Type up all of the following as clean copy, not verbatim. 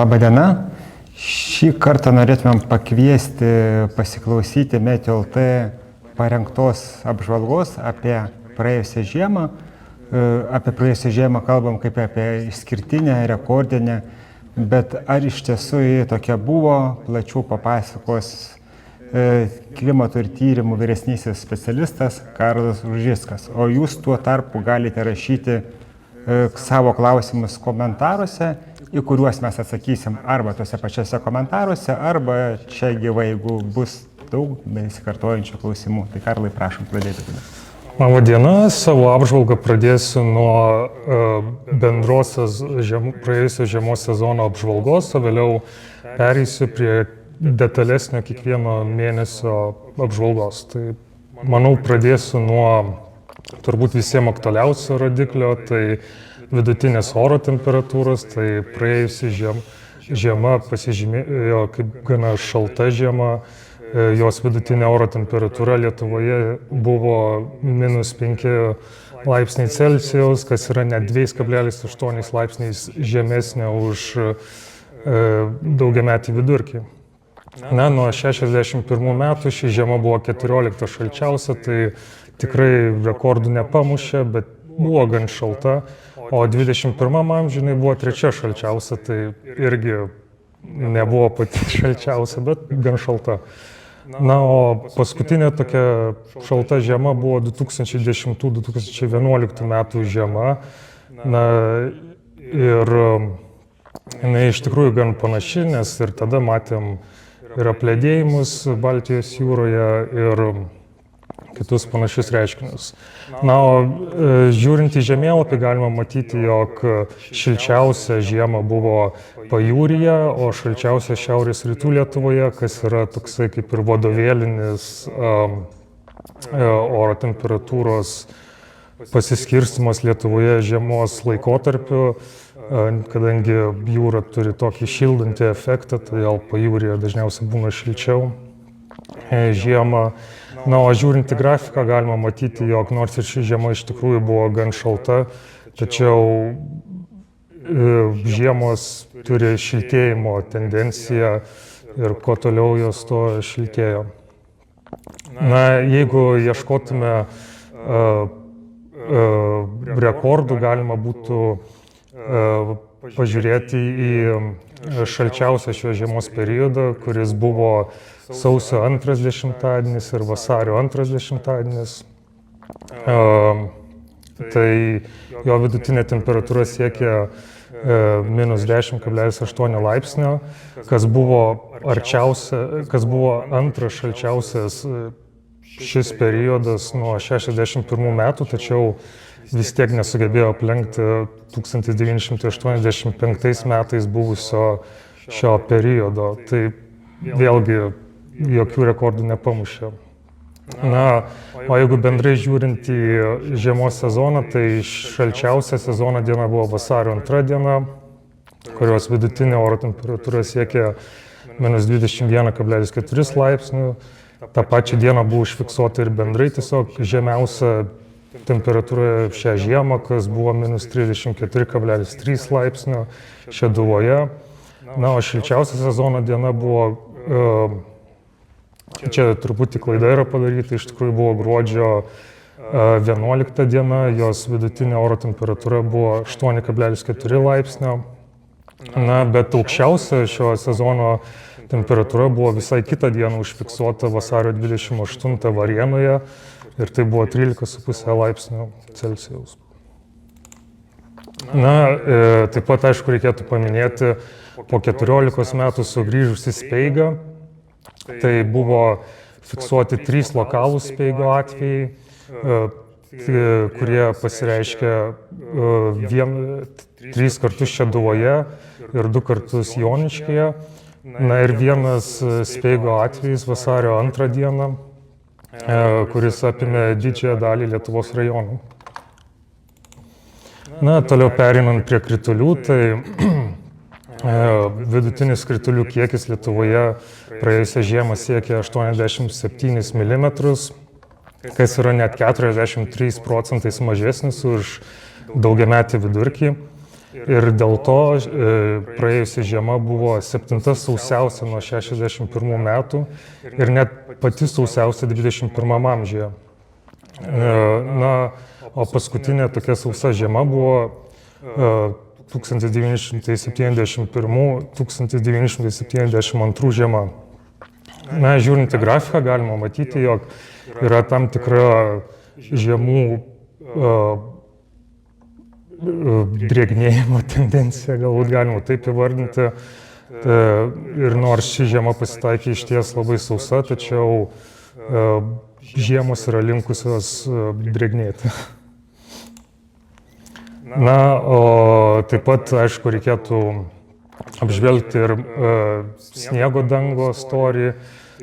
Labą dieną. Šį kartą norėtumėm pakviesti pasiklausyti Meteo.lt parengtos apžvalgos apie praėjusią žiemą. Apie praėjusią žiemą kalbam kaip apie išskirtinę, rekordinę, bet ar iš tiesų ji tokia buvo, plačiau papasakos klimato ir tyrimų vyresnysis specialistas Karolis Ružickas. O jūs tuo tarpu galite rašyti savo klausimus komentaruose, į kuriuos mes atsakysim arba tuose pačiuose komentaruose, arba čia gyvai, jeigu bus daug besikartojančių klausimų. Tai Karlai, prašom pradėti tada. Labą dieną, savo apžvalgą pradėsiu nuo bendrosios praėjusio žiemos sezono apžvalgos, o vėliau pereisiu prie detalesnio kiekvieno mėnesio apžvalgos. Tai manau, pradėsiu nuo turbūt visiems aktualiausio rodiklio, tai vidutinės oro temperatūros. Tai praėjusi žiema pasižymėjo kaip gana šalta žiema. Jos vidutinė oro temperatūra Lietuvoje buvo -5 laipsniai Celsijaus, kas yra net 2,8 laipsniais žemesnė už daugiametį vidurkį. Nuo 61 metų ši žiema buvo 14 šalčiausia, tai tikrai rekordų nepamušė, bet buvo gan šalta. O 21 amžiuje buvo 3 šalčiausia, tai irgi nebuvo pati šalčiausia, bet gan šalta. O paskutinė tokia šalta žiema buvo 2010-2011 metų žiema. Ir jinai iš tikrųjų gan panaši, nes ir tada matėm ir apledėjimus Baltijos jūroje ir kitus panašius reiškinius. O žiūrint į žemėlapį galima matyti, jog šilčiausia žiema buvo pajūryje, o šalčiausia šiaurės rytų Lietuvoje, kas yra toksai kaip ir vadovėlinis oro temperatūros pasiskirstymas Lietuvoje žiemos laikotarpiu, kadangi jūra turi tokį šildantį efektą, todėl pajūryje dažniausiai būna šilčiau žiemą. O žiūrint į grafiką galima matyti, jog nors ir ši žiema iš tikrųjų buvo gan šalta, tačiau žiemos turi šiltėjimo tendenciją ir kuo toliau jos to šiltėjo. Jeigu ieškotume rekordų, galima būtų pažiūrėti į šalčiausią šios žiemos periodą, kuris buvo sausio 2 dešimtadienis ir vasario 2 dešimtadienis. Tai jo vidutinė temperatūra siekia -10,8 laipsnio, kas buvo antras šalčiausias šis periodas nuo 61 metų, tačiau vis tiek nesugebėjo aplenkti 1985 metais buvusio šio periodo. Tai vėlgi jokių rekordų nepamušė. O jeigu bendrai žiūrint į žiemos sezoną, tai šalčiausia sezono diena buvo vasario 2 diena, kurios vidutinė oro temperatūra siekė -21,4 laipsnių. Ta pačia diena buvo užfiksuota ir bendrai tiesiog žemiausia temperatūra šią žiemą, kas buvo -34,3 laipsnio Šeduvoje. O šilčiausia sezono diena buvo, čia truputį klaida yra padaryta, iš tikrųjų buvo gruodžio 11 diena, jos vidutinė oro temperatūra buvo 8,4 laipsnio. Bet aukščiausia šio sezono temperatūra buvo visai kitą dieną užfiksuota vasario 28 Varėnoje ir tai buvo 13,5 laipsnių Celsijaus. Taip pat, aišku, reikėtų paminėti po 14 metų sugrįžusi speigą. Tai buvo fiksuoti 3 lokalūs speigo atvejai, kurie pasireiškia 3 kartus Šeduvoje ir 2 kartus Joniškyje. Ir vienas speigo atvejis vasario 2 dieną, kuris apėmė didžiąją dalį Lietuvos rajonų. Toliau pereinant prie kritulių, tai vidutinis kritulių kiekis Lietuvoje praėjusią žiemą siekė 87 mm, kas yra net 43% mažesnis už daugiametį vidurkį. Ir dėl to praėjusi žiema buvo 7 sausiausia nuo 61 metų ir net pati sausiausia 21 amžiuje. Na, o paskutinė tokia sausa žiema buvo 1971-1972 žiema. Na, žiūrint į grafiką, galima matyti, jog yra tam tikra žiemų drėgnėjimo tendencija, galbūt galima taip įvardinti. Ir nors ši žiema pasitaikė išties labai sausa, tačiau žiemos yra linkusios drėgnėti. Na, o taip pat, aišku, reikėtų apžvelgti ir sniego dangos storį.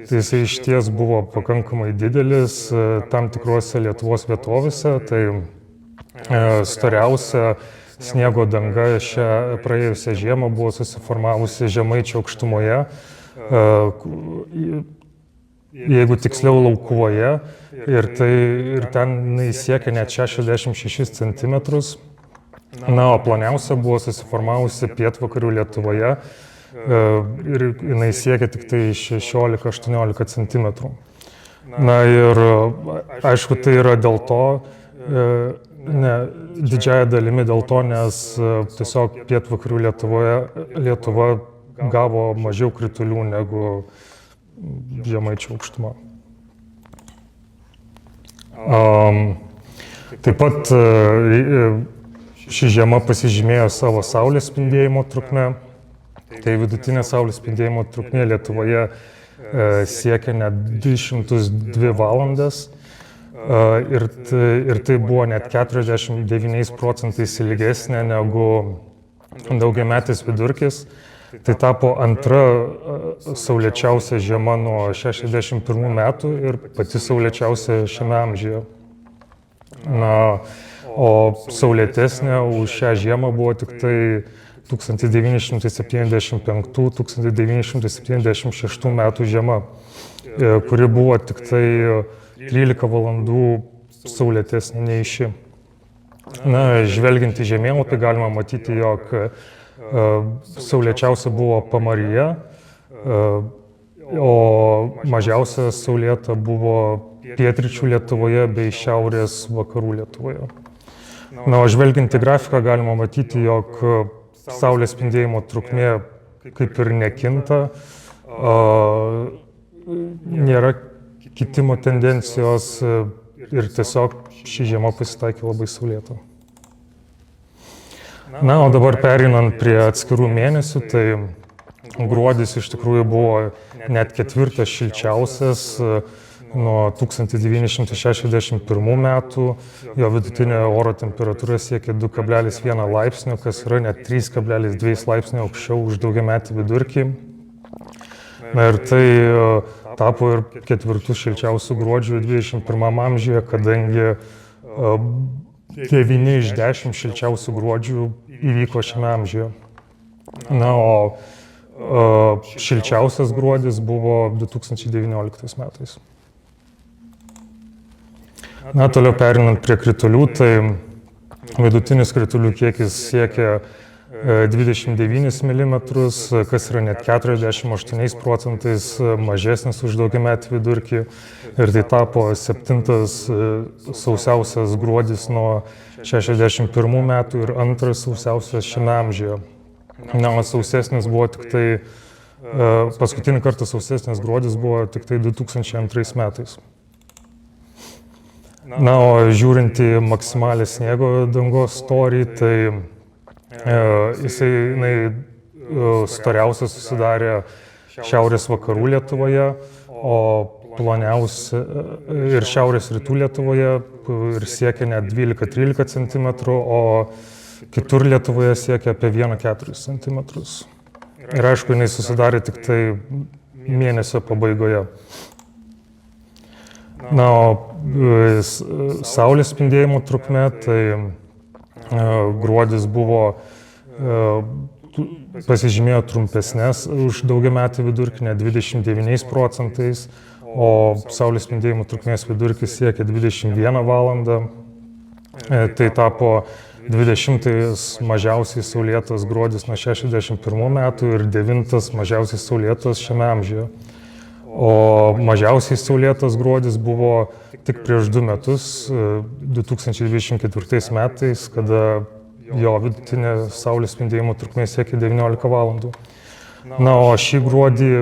Tai jisai išties buvo pakankamai didelis tam tikrose Lietuvos vietovėse. Tai storiausia sniego danga šią praėjusią žiemą buvo susiformavusi Žemaičių aukštumoje, jeigu tiksliau Laukuvoje, ir ten jinai siekia net 66 cm. Na, o ploniausia buvo susiformavusi pietvakarių Lietuvoje ir jinai siekia tik tai 16-18 cm. Na ir aišku, tai yra dėl to, didžiąja dalimi dėl to, nes tiesiog pietvakarių Lietuva gavo mažiau kritulių negu Žemaičių aukštuma. Taip pat ši žiema pasižymėjo savo saulės spindėjimo trukme. Tai vidutinė saulės spindėjimo trukmė Lietuvoje siekia net 202 valandas. Ir tai buvo net 49 procentais ilgesnė negu daugiametis vidurkis. Tai tapo antra saulėčiausia žiema nuo 61 metų ir pati saulėčiausia šiame amžiuje. Na, o saulėtesnė už šią žiemą buvo tik tai 1975-1976 metų žiema, kuri buvo tik tai 13 valandų saulėtesnė nei ši. Na, žvelgiant į žemėlapį galima matyti, jog saulėčiausia buvo Pamaryje, o mažiausia saulėta buvo pietryčių Lietuvoje bei šiaurės vakarų Lietuvoje. Na, o žvelgiant į grafiką galima matyti, jog saulės spindėjimo trukmė kaip ir nekinta, nėra kitimo tendencijos ir tiesiog ši žiema pasitaikė labai saulėta. Na, o dabar pereinant prie atskirų mėnesių, tai gruodis iš tikrųjų buvo net 4. šilčiausias nuo 1961 metų. Jo vidutinė oro temperatūra siekia 2,1 laipsnio, kas yra net 3,2 laipsnio aukščiau už daugiametį vidurkį. Na ir tai tapo ir 4. šilčiausių gruodžių 21 amžiuje, kadangi 9 iš 10 šilčiausių gruodžių įvyko šiame amžiuje. Na, o šilčiausias gruodis buvo 2019 metais. Na, toliau perinant prie kritulių, tai vidutinis kritulių kiekis siekia 29 mm, kas yra net 48 procentais mažesnis už daugiametį vidurkį. Ir tai tapo 7. sausiausias gruodis nuo 61 metų ir 2. sausiausias šiame amžiuje. Na, o sausesnis buvo tik tai, paskutinį kartą sausesnis gruodis buvo tik tai 2002 metais. Na, o žiūrint į maksimalę sniego dangos storį, tai jinai storiausia susidarė šiaurės vakarų Lietuvoje, o ploniausia ir šiaurės rytų Lietuvoje ir siekia net 12-13 cm, o kitur Lietuvoje siekia apie 1,4 cm. Ir aišku, jinai susidarė tik tai mėnesio pabaigoje. Na, o saulės spindėjimo trukmė, tai gruodis buvo pasižymėjo trumpesnės už daugiametį vidurkį, net 29 procentais, o saulės spindėjimo trukmės vidurkis siekia 21 valandą. Tai tapo 20 mažiausiai saulėtas gruodis nuo 61 metų ir 9 mažiausiai saulėtas šiame amžiuje. O mažiausiai saulėtas gruodis buvo tik prieš 2 metus, 2024 metais, kada jo vidutinė saulės spindėjimo trukmė siekia 19 valandų. Na, o šį gruodį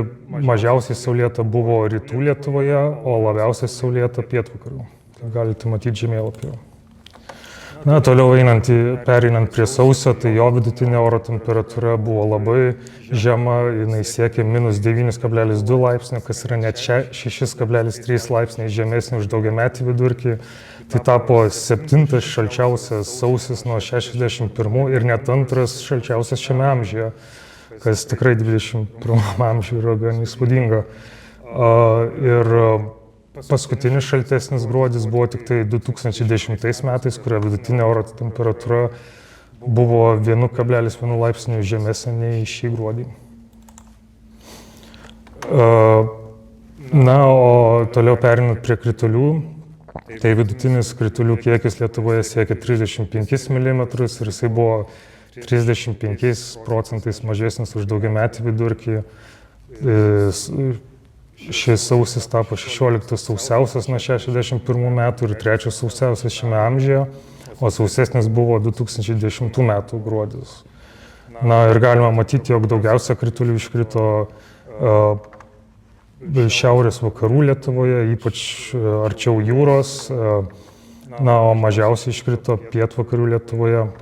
mažiausiai saulėta buvo rytų Lietuvoje, o labiausiai saulėta pietvakarių. Tai galite matyti žemėlapyje. Na, toliau pereinant prie sausio, tai jo vidutinė oro temperatūra buvo labai žema, jinai siekė -9,2 laipsnio, kas yra net 6,3 laipsniai žemesnė už daugiametį vidurkį. Tai tapo 7 šalčiausias sausis nuo 61 ir net 2 šalčiausias šiame amžiuje, kas tikrai 21 amžiuje yra gan įspūdinga. Ir paskutinis šaltesnis gruodis buvo tik tai 2010 metais, kurio vidutinė oro temperatūra buvo 1,1 laipsnių žemesnė nei šį gruodį. Na, o toliau perinant prie kritulių, tai vidutinis kritulių kiekis Lietuvoje siekia 35 mm ir jisai buvo 35% mažesnis už daugiametį vidurkį. Šis sausis tapo 16 sausiausias nuo 61 metų ir 3 sausiausias šiame amžiuje, o sausesnis buvo 2010 metų gruodis. Na ir galima matyti, jog daugiausia kritulių iškrito šiaurės vakarų Lietuvoje, ypač arčiau jūros, na, o mažiausiai iškrito pietvakarių Lietuvoje.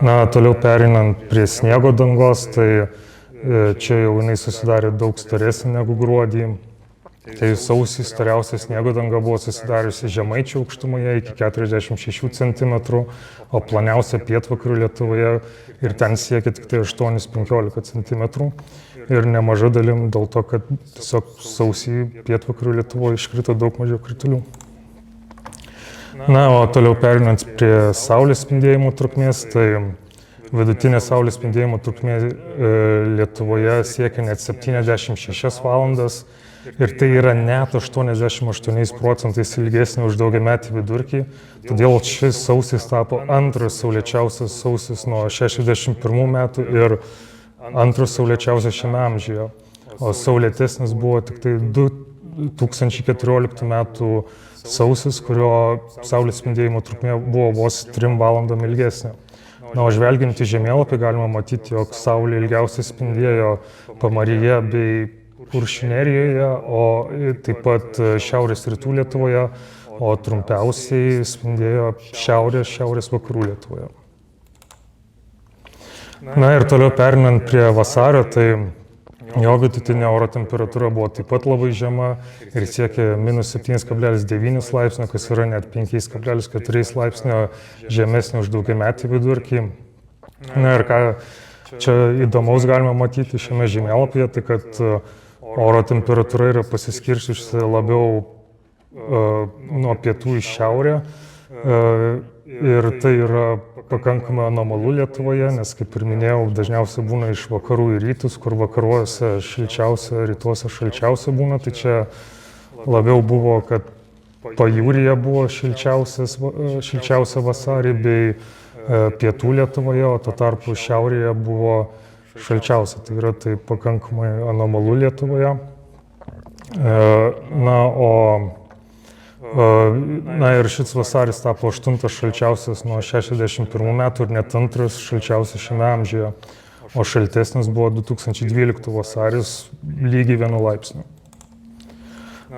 Na, toliau pereinant prie sniego dangos, tai čia jau jinai susidarė daug storesnė negu gruodį. Tai sausį storiausia sniego danga buvo susidariusi Žemaičių aukštumoje iki 46 cm, o ploniausia pietvakarių Lietuvoje ir ten siekia tik tai 8-15 cm. Ir nemaža dalim dėl to, kad tiesiog sausį pietvakarių Lietuvoje iškrito daug mažiau kritulių. Na, o toliau pereinant prie saulės spindėjimo trukmės, tai vidutinė saulės spindėjimo trukmė Lietuvoje siekia net 76 valandas ir tai yra net 88% ilgesnė už daugiametį vidurkį. Todėl šis sausis tapo antras saulėčiausias sausis nuo 61 metų ir antras saulėčiausias šiame amžiuje. O saulėtesnis buvo tik tai 2014 metų sausis, kurio saulės spindėjimo trukmė buvo vos 3 valandom ilgesnė. Na, o žvelgiant į žemėlapį galima matyti, jog saulė ilgiausiai spindėjo Pamaryje bei Kuršių Nerijoje, o taip pat šiaurės rytų Lietuvoje, o trumpiausiai spindėjo šiaurės vakarų Lietuvoje. Na ir toliau pereinant prie vasario, tai jo vidutinė oro temperatūra buvo taip pat labai žema ir siekė -7,9 laipsnio, kas yra net 5,4 laipsnio žemesnė už daugiametį vidurkį. Na ir ką čia įdomaus galima matyti šiame žemėlapyje, tai kad oro temperatūra yra pasiskirsčiusi labiau nuo pietų į šiaurę. Ir tai yra pakankamai anomalu Lietuvoje, nes, kaip ir minėjau, dažniausiai būna iš vakarų į rytus, kur vakaruose šilčiausia, rytuose šalčiausia būna. Tai čia labiau buvo, kad pajūryje buvo šilčiausia vasarį bei pietų Lietuvoje, o tuo tarpu šiaurėje buvo šalčiausia. Tai yra tai pakankamai anomalu Lietuvoje. Na ir šis vasaris tapo 8 šalčiausias nuo 61 metų ir net 2 šalčiausias šiame amžiuje, o šaltesnis buvo 2012 vasaris lygiai 1 laipsniu.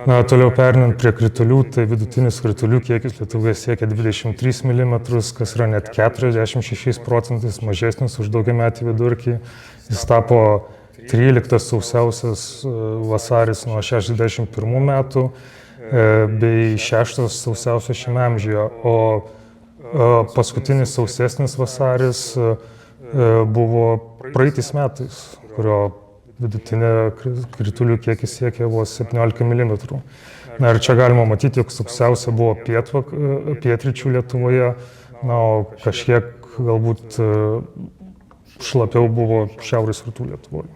Na, toliau pereinant prie kritulių, tai vidutinis kritulių kiekis Lietuvoje siekia 23 mm, kas yra net 46% mažesnis už daugiametį vidurkį. Jis tapo 13 sausiausias vasaris nuo 61 metų. Bei 6 sausiausias šiame amžiuje, o paskutinis sausesnis vasaris buvo praeitais metais, kurio vidutinė kritulių kiekis siekė vos 17 mm. Na ir čia galima matyti, jog sausiausia buvo pietryčių Lietuvoje, na, o kažkiek galbūt šlapiau buvo šiaurės rytų Lietuvoje.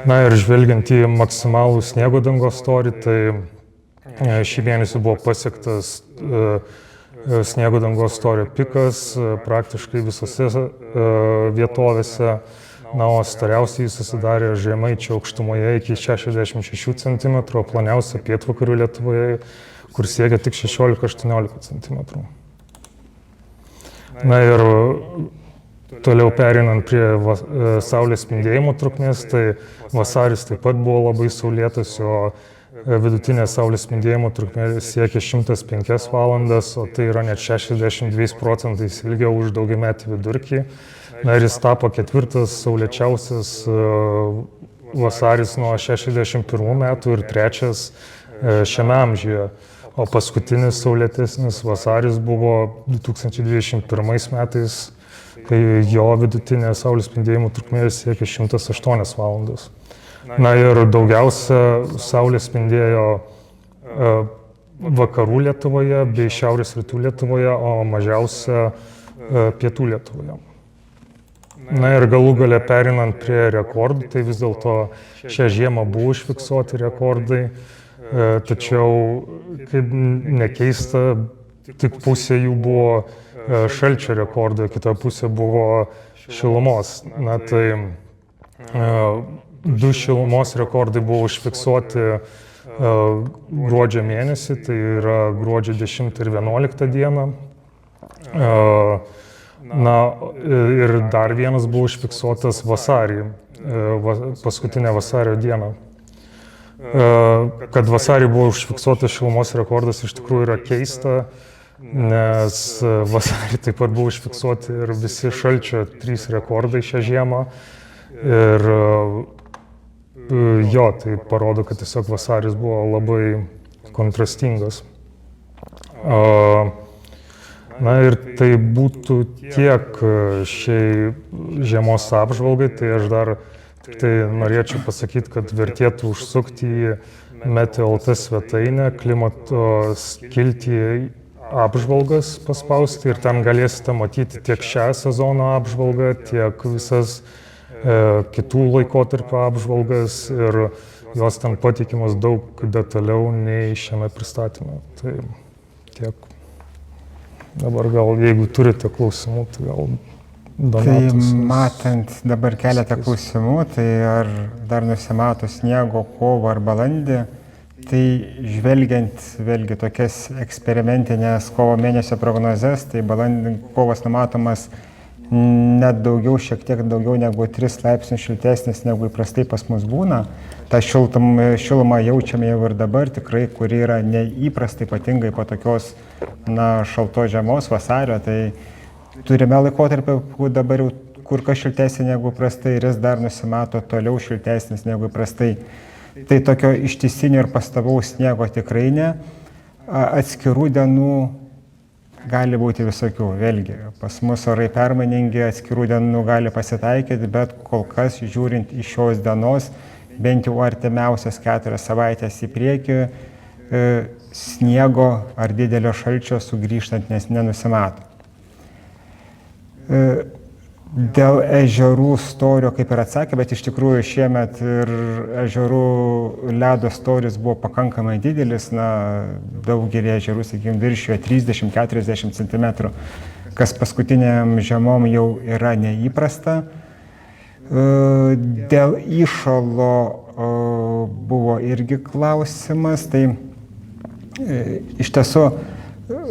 Na ir žvelgiant į maksimalų sniego dangos storį, tai Šį mėnesį buvo pasiektas sniego dangos storio pikas praktiškai visose vietovėse. Na, o storiausiai susidarė Žemaičio aukštumoje iki 66 cm, o ploniausia pietvakarių Lietuvoje, kur siekia tik 16-18 cm. Na ir toliau perinant prie saulės spindėjimo trukmės, tai vasaris taip pat buvo labai saulėtas, o vidutinė saulės spindėjimo trukmė siekia 105 valandas, o tai yra net 62% ilgiau už daugiametį vidurkį. Na ir jis tapo ketvirtas saulėčiausias vasaris nuo 61 metų ir trečias šiame amžiuje. O paskutinis saulėtesnis vasaris buvo 2021 metais, kai jo vidutinė saulės spindėjimo trukmė siekia 108 valandas. Na ir daugiausia saulė spindėjo vakarų Lietuvoje bei šiaurės rytų Lietuvoje, o mažiausia pietų Lietuvoje. Na ir galų gale perinant prie rekordų, tai vis dėlto šią žiemą buvo užfiksuoti rekordai, tačiau, kaip nekeista, tik pusė jų buvo šalčio rekordai, kita pusė buvo šilumos. Na tai 2 šilumos rekordai buvo užfiksuoti gruodžio mėnesį, tai yra gruodžio 10 ir 11 dieną. Na ir dar vienas buvo užfiksuotas vasarį, paskutinę vasario dieną. Kad vasarį buvo užfiksuotas šilumos rekordas iš tikrųjų yra keista, nes vasarį taip pat buvo užfiksuoti ir visi šalčio 3 rekordai šią žiemą. Ir jo, tai parodo, kad tiesiog vasaris buvo labai kontrastingas. Na ir tai būtų tiek šiai žiemos apžvalgai, tai aš dar tik tai norėčiau pasakyti, kad vertėtų užsukti į Meteo.lt svetainę, klimato skiltį apžvalgas paspausti ir ten galėsite matyti tiek šią sezono apžvalgą, tiek visas kitų laikotarpio apžvalgas ir jos ten patikimos daug detaliau nei šiame pristatyme. Tai tiek. Dabar gal, jeigu turite klausimų, tai gal Donatas. Tai matant dabar keletą klausimų, tai ar dar nusimato sniego kovo ar balandį, tai žvelgiant vėlgi tokias eksperimentinės kovo mėnesio prognozes, tai kovas numatomas net daugiau, šiek tiek daugiau negu 3 laipsnių šiltesnis negu įprastai pas mus būna. Ta šilumą jaučiame jau ir dabar, tikrai, kuri yra neįprastai, ypatingai po tokios šaltos žiemos vasario, tai turime laikotarpį, dabar jau kur kas šiltesnį negu įprastai ir jis dar nusimato toliau šiltesnis negu įprastai. Tai tokio ištisinio ir pastovaus sniego tikrai ne. Atskirų dienų gali būti visokių, vėlgi, pas mus orai permainingi, atskirų dienų gali pasitaikyti, bet kol kas, žiūrint iš šios dienos, bent jau artimiausias 4 savaitės į priekį, sniego ar didelio šalčio sugrįžtant nenusimato. Dėl ežerų storio, kaip ir atsakė, bet iš tikrųjų šiemet ir ežerų ledo storis buvo pakankamai didelis, daugelį ežerų, sakykime, viršijo 30-40 cm, kas paskutiniam žiemom jau yra neįprasta. Dėl įšalo buvo irgi klausimas, tai iš tiesų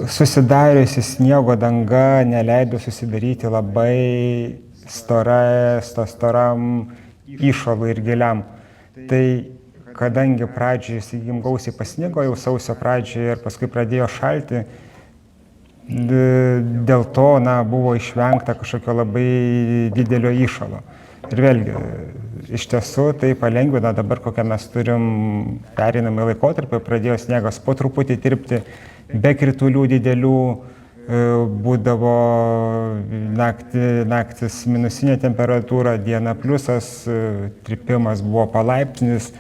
susidariusi sniego danga neleido susidaryti labai storam įšalui ir giliam. Tai kadangi pradžioje, sakykime, gausiai pasnigo jau sausio pradžioje ir paskui pradėjo šalti, dėl to buvo išvengta kažkokio labai didelio įšalo. Ir vėlgi, iš tiesų tai palengvina dabar, kokią mes turim pereinamąjį laikotarpį, pradėjo sniegas po truputį tirpti, be kritulių didelių, būdavo naktis minusinė temperatūra, diena pliusas, tirpimas buvo palaipsnis,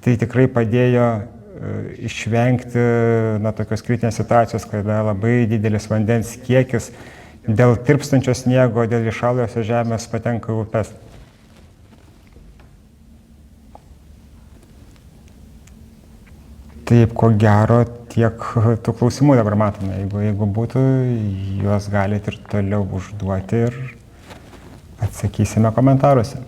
tai tikrai padėjo išvengti tokios kritinės situacijos, kada labai didelis vandens kiekis dėl tirpstančio sniego, dėl įšalusios žemės patenka į upes. Taip, ko gero, tiek tų klausimų dabar matome. Jeigu būtų, juos galite ir toliau užduoti ir atsakysime komentaruose.